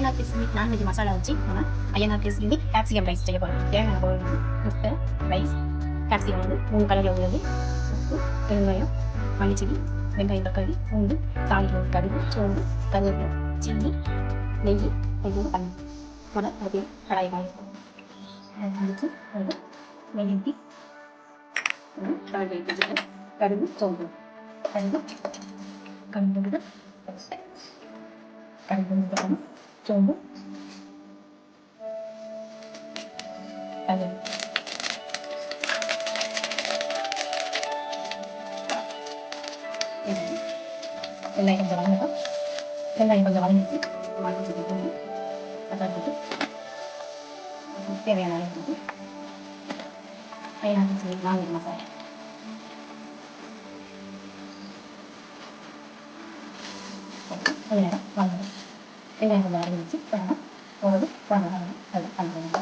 INR crispy non veg masala வச்சு நம்ம INR crispy capsicum rice செய்ய போகிறோம். தேவையான பொருள் முட்டை, ரைஸ், கேப்சிகம் வந்து 3 கலரில் உள்ளது, உப்பு, பெருங்காயம், மல்லிச்செடி, வெங்காயம், தக்காளி, பூண்டு, தாளிப்பு, கடுகு, சோம்பு, கருவேப்பிலை, சில்லி, நெய், கொஞ்சம் தண்ணி. அதுக்கு கடாய் காய அதுக்கு நெய் ஊற்றி கடாய் வச்சுட்டு கடுகு, சோம்பு, கடுகு, கடுகு கடுகு சோம்பு, கடுகு, வெங்காயம் கொஞ்சம் வளர்ந்துட்டோம். வெங்காயம் கொஞ்சம் வளர்ந்துட்டு மல்லிச்செடி போட்டு தக்காளி போட்டு தேவையான அளவு போட்டு ஐஎன்ஆர் நான்வெஜ் மசாலா கொஞ்ச நேரம் வளர்ந்துடும். வெங்காயம் கொஞ்சம் வளர்ந்துச்சு வேணாம் போது வளர்ந்து அது பண்ணுறாங்க.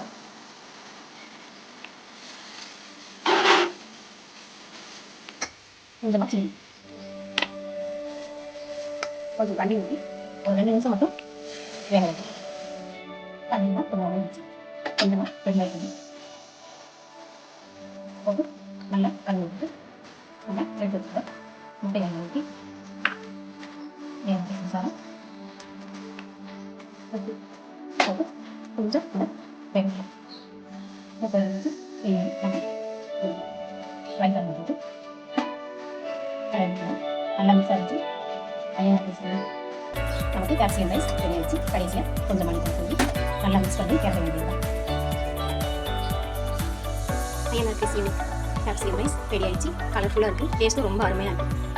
கொஞ்சமாக சில்லி கொஞ்சம் தண்ணி ஊற்றி ஒரு 2 நிமிஷம் மட்டும் வேக வைக்கணும். தண்ணினா கொஞ்சம் வளர்ந்துச்சு கொஞ்சமாக வெங்காயம் போட்டு நல்லா கழுவி விட்டு நல்லா எடுத்து வச்சுட்டு முட்டையை ஊற்றி மசாலா போட்டு கொஞ்சம் வேகணும். முட்டை வச்சு ரைஸ் பண்ணி போட்டு நல்லா மிக்ஸ் ஆகிடுச்சு. ஐஎன்ஆர் கிறிஸ்பி நமக்கு கேப்சிகம் ரைஸ் ரெடி ஆகிடுச்சு. கடைசியாக கொஞ்சம் மல்லித்தூள் தூவி நல்லா மிக்ஸ் பண்ணி கேட்க வேண்டியது. INR crispy capsicum rice ready ஆகிடுச்சு. கலர்ஃபுல்லாக இருக்குது, டேஸ்ட்டும் ரொம்ப அருமையாக இருக்குது.